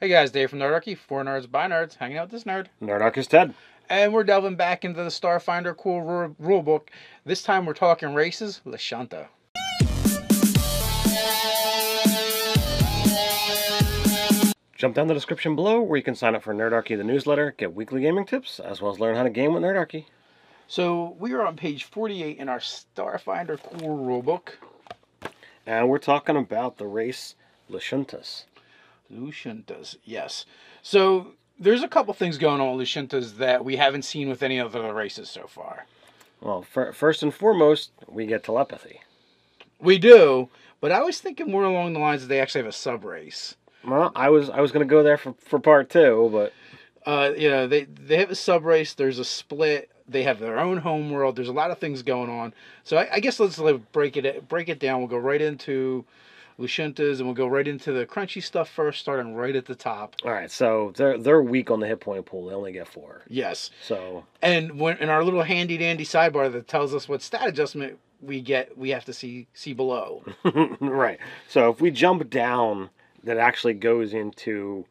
Hey guys, Dave from Nerdarchy, for nerds by nerds, hanging out with this nerd. Nerdarchy Ted. And we're delving back into the Starfinder cool rulebook. This time we're talking races, Lashunta. Jump down the description below where you can sign up for Nerdarchy the newsletter, get weekly gaming tips, as well as learn how to game with Nerdarchy. So we are on page 48 in our Starfinder cool rulebook. And we're talking about the race Lashuntas. Lashuntas, yes. So there's a couple things going on with Lashuntas that we haven't seen with any other races so far. Well, first and foremost, we get telepathy. We do, but I was thinking more along the lines that they actually have a sub-race. Well, I was going to go there for part two, but... they have a sub-race, there's a split, they have their own home world, there's a lot of things going on. So I guess let's break it down. We'll go right into Lashuntas, and we'll go right into the crunchy stuff first, starting right at the top. All right, so they're weak on the hit point pool. They only get 4. Yes. So... And when in our little handy-dandy sidebar that tells us what stat adjustment we get, we have to see below. Right. So if we jump down, that actually goes into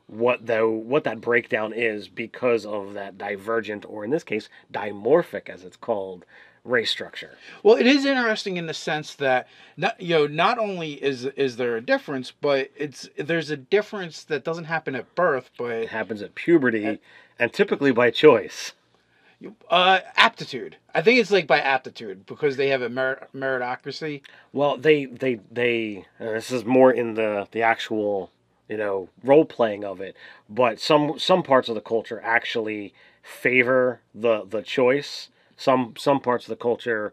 what that breakdown is because of that divergent, or in this case, dimorphic, as it's called, race structure. Well, it is interesting in the sense that not only is there a difference, but there's a difference that doesn't happen at birth, but it happens at puberty, and typically by choice. Aptitude. I think it's like by aptitude because they have a meritocracy. Well, they this is more in the actual role playing of it, but some parts of the culture actually favor the choice. Some parts of the culture,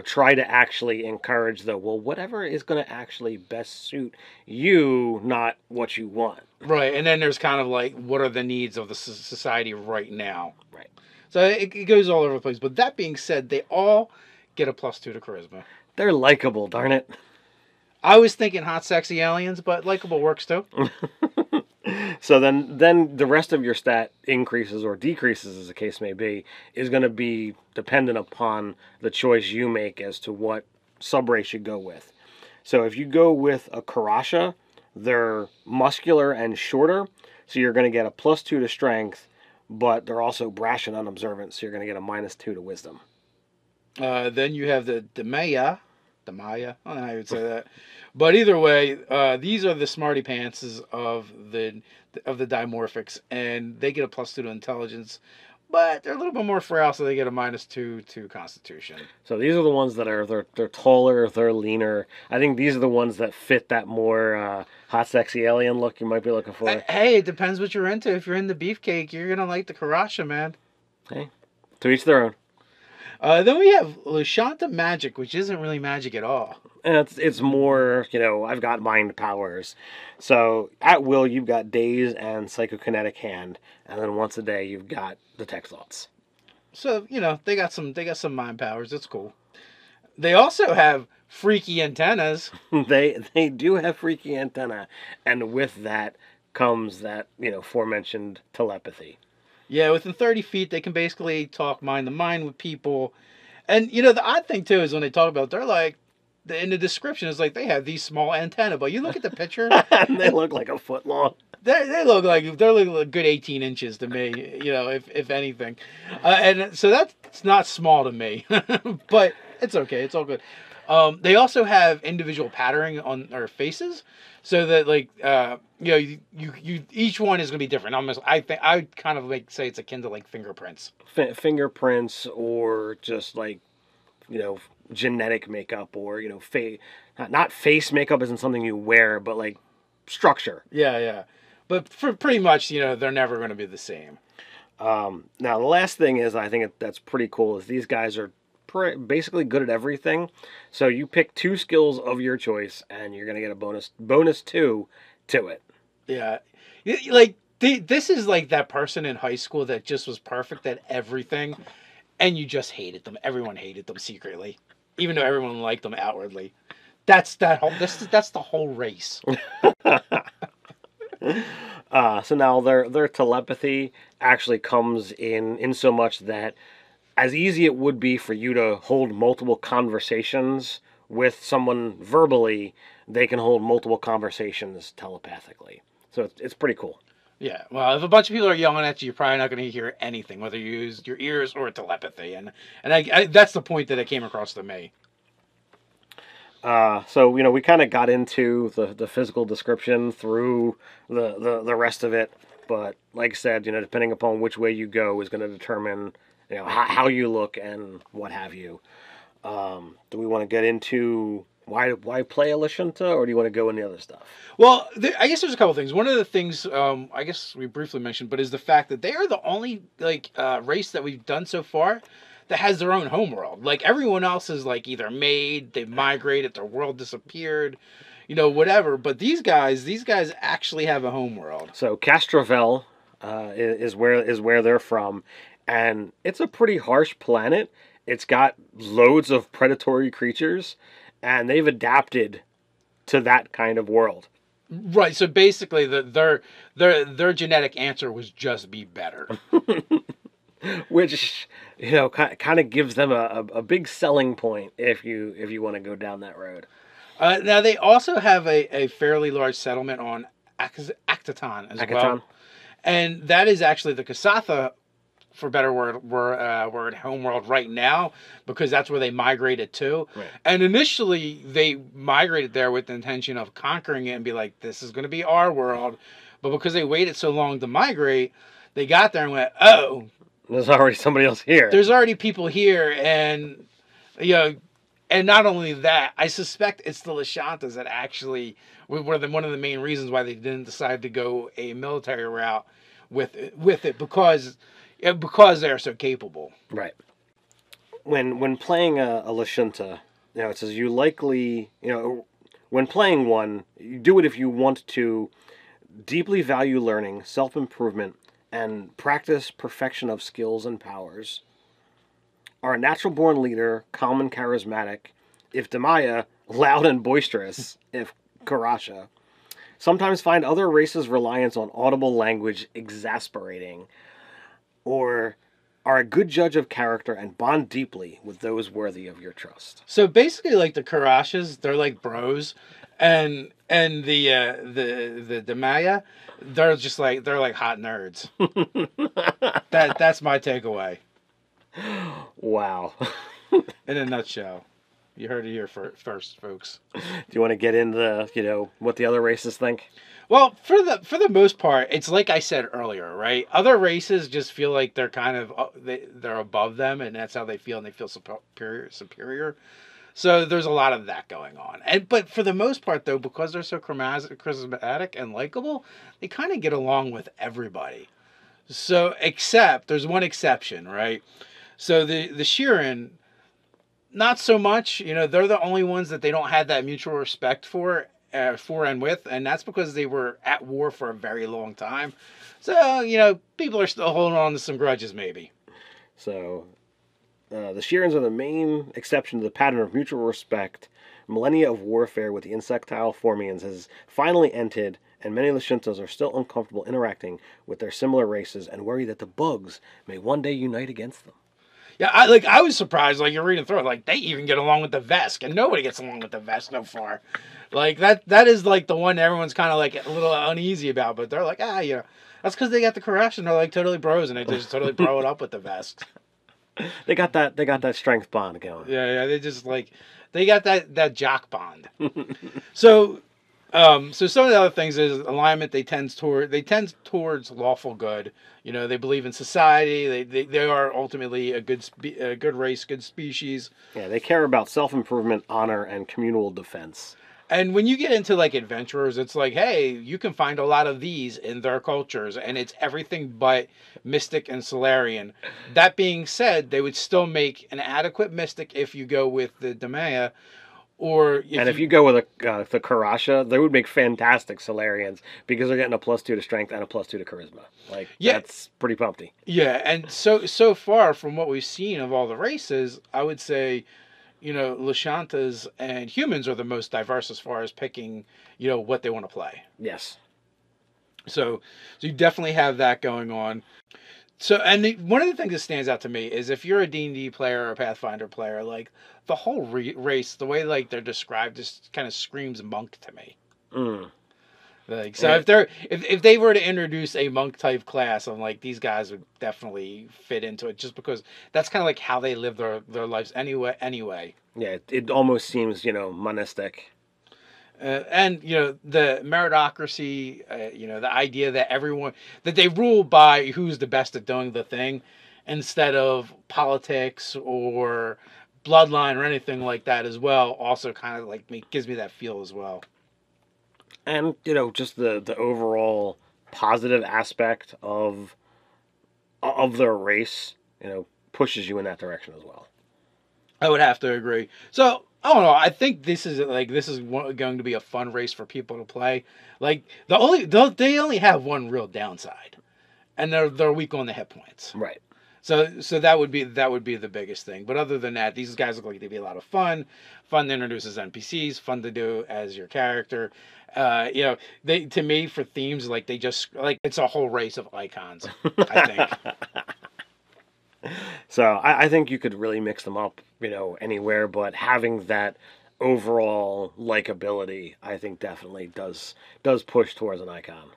try to actually encourage whatever is going to actually best suit you, not what you want. Right, and then there's kind of like, what are the needs of the society right now? Right. So it goes all over the place. But that being said, they all get a +2 to charisma. They're likable, darn it. I was thinking hot, sexy aliens, but likable works too. So then the rest of your stat increases or decreases, as the case may be, is going to be dependent upon the choice you make as to what subrace you go with. So if you go with a Karasha, they're muscular and shorter, so you're going to get a +2 to strength, but they're also brash and unobservant, so you're going to get a -2 to wisdom. Then you have the Demaya. I don't know how you would say that. But either way, these are the smarty pantses of the dimorphics, and they get a +2 to intelligence, but they're a little bit more frail, so they get a -2 to constitution. So these are the ones that they're taller, they're leaner. I think these are the ones that fit that more hot, sexy alien look you might be looking for. Hey, it depends what you're into. If you're into beefcake, you're gonna like the Karasha, man. Hey, to each their own. Then we have Lashunta magic, which isn't really magic at all. And it's more, I've got mind powers. So at will, you've got daze and psychokinetic hand, and then once a day you've got detect thoughts. So they got some mind powers. It's cool. They also have freaky antennas. They do have freaky antenna, and with that comes that aforementioned telepathy. Yeah, within 30 feet, they can basically talk mind to mind with people. And, the odd thing, too, is when they talk about it, they're like, in the description, it's like they have these small antennae. But you look at the picture. And they look like a foot long. They look like a good 18 inches to me, if anything. And so that's not small to me. But it's okay. It's all good. They also have individual patterning on their faces, so that you each one is going to be different. I kind of say it's akin to like fingerprints. Fingerprints, or just like genetic makeup, or not face makeup isn't something you wear, but like structure. Yeah. But for pretty much, they're never going to be the same. Now the last thing is, I think that's pretty cool, is these guys are basically good at everything. So you pick 2 skills of your choice, and you're gonna get a bonus 2 to it. Yeah, like this is like that person in high school that just was perfect at everything, and you just hated them. Everyone hated them secretly, even though everyone liked them outwardly. That's the whole race. So now their telepathy actually comes in so much that, as easy it would be for you to hold multiple conversations with someone verbally, they can hold multiple conversations telepathically. So it's pretty cool. Yeah, well, if a bunch of people are yelling at you, you're probably not going to hear anything, whether you use your ears or telepathy, and that's the point that it came across to me. So we kind of got into the physical description through the rest of it, but like I said, depending upon which way you go is going to determine how you look and what have you. Do we want to get into why play a Lashunta, or do you want to go in the other stuff? Well, I guess there's a couple things. One of the things I guess we briefly mentioned, but is the fact that they are the only race that we've done so far that has their own homeworld. Like everyone else is like either made, they've migrated, their world disappeared, whatever. But these guys actually have a homeworld. So Castrovel is where they're from, and it's a pretty harsh planet. It's got loads of predatory creatures, and they've adapted to that kind of world. Right. So basically, their genetic answer was just be better. Which kind of gives them a big selling point if you want to go down that road. Now they also have a fairly large settlement on Akiton as well, and that is actually the Kasatha, for better word, homeworld right now, because that's where they migrated to. Right. And initially they migrated there with the intention of conquering it and be like, this is going to be our world. But because they waited so long to migrate, they got there and went, oh, there's already somebody else here. There's already people here, and and not only that, I suspect it's the Lashuntas that actually one of the main reasons why they didn't decide to go a military route with it because they're so capable. Right. When playing a Lashunta, it says you likely, when playing one, you do it if you want to deeply value learning, self-improvement, and practice perfection of skills and powers. Are a natural-born leader, calm and charismatic, if Demaya, loud and boisterous, if Karasha. Sometimes find other races' reliance on audible language exasperating, or are a good judge of character and bond deeply with those worthy of your trust. So basically, like the Karashas, they're like bros, and the Demaya, they're like hot nerds. That's my takeaway. Wow. In a nutshell. You heard it here first, folks. Do you want to get into what the other races think? Well, for the most part, it's like I said earlier, right? Other races just feel like they're kind of they're above them, and that's how they feel, and they feel superior. So there's a lot of that going on. But for the most part, though, because they're so charismatic and likable, they kind of get along with everybody. So except there's one exception, right? So the Shirin, not so much. They're the only ones that they don't have that mutual respect for and with, and that's because they were at war for a very long time. So people are still holding on to some grudges, maybe. So the Shirins are the main exception to the pattern of mutual respect. Millennia of warfare with the insectile Formians has finally ended, and many Lashuntas are still uncomfortable interacting with their similar races and worry that the bugs may one day unite against them. Yeah, I was surprised. Like, you're reading through it, they even get along with the Vesk, and nobody gets along with the Vesk so far. Like that is like the one everyone's kind of like a little uneasy about, but they're like, that's because they got the Korash and they're like totally bros, and they just totally bro it up with the Vesk. They got that strength bond going. Yeah, they just they got that jock bond. So some of the other things is alignment. They tend towards lawful good. They believe in society. They are ultimately a good race, good species. Yeah, they care about self-improvement, honor, and communal defense. And when you get into like adventurers, it's like, hey, you can find a lot of these in their cultures, and it's everything but mystic and Solarian. That being said, they would still make an adequate mystic if you go with the Demaya. If you go with the Karasha, they would make fantastic Solarians because they're getting a +2 to strength and a +2 to charisma. That's pretty pumpty. Yeah, and so far from what we've seen of all the races, I would say, Lashuntas and humans are the most diverse as far as picking, what they want to play. Yes. So you definitely have that going on. So, one of the things that stands out to me is if you're a D&D player or a Pathfinder player, the whole race, the way they're described, just kind of screams monk to me. Like, so if they were to introduce a monk type class, I'm like, these guys would definitely fit into it, just because that's kind of like how they live their lives anyway. Yeah, it almost seems, monistic. And the meritocracy, the idea that that they rule by who's the best at doing the thing, instead of politics or bloodline or anything like that as well, also kind of like gives me that feel as well. And, just the overall positive aspect of their race, pushes you in that direction as well. I would have to agree. So I don't know. I think this is going to be a fun race for people to play. Like they only have one real downside, and they're weak on the hit points. Right. So that would be the biggest thing. But other than that, these guys look like they'd be a lot of fun. Fun to introduce as NPCs. Fun to do as your character. They, to me, for themes, like they just like it's a whole race of icons. I think. So I think you could really mix them up, anywhere, but having that overall likability, I think definitely does push towards an icon.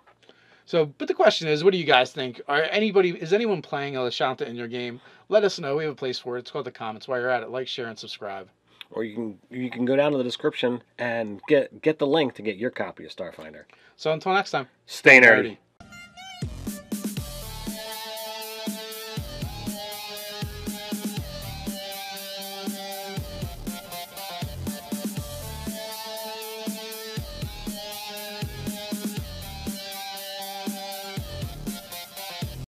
So, but the question is, what do you guys think? Is anyone playing a Lashunta in your game? Let us know. We have a place for it. It's called the comments. While you're at it, like, share, and subscribe. Or you can go down to the description and get the link to get your copy of Starfinder. So until next time, stay nerdy.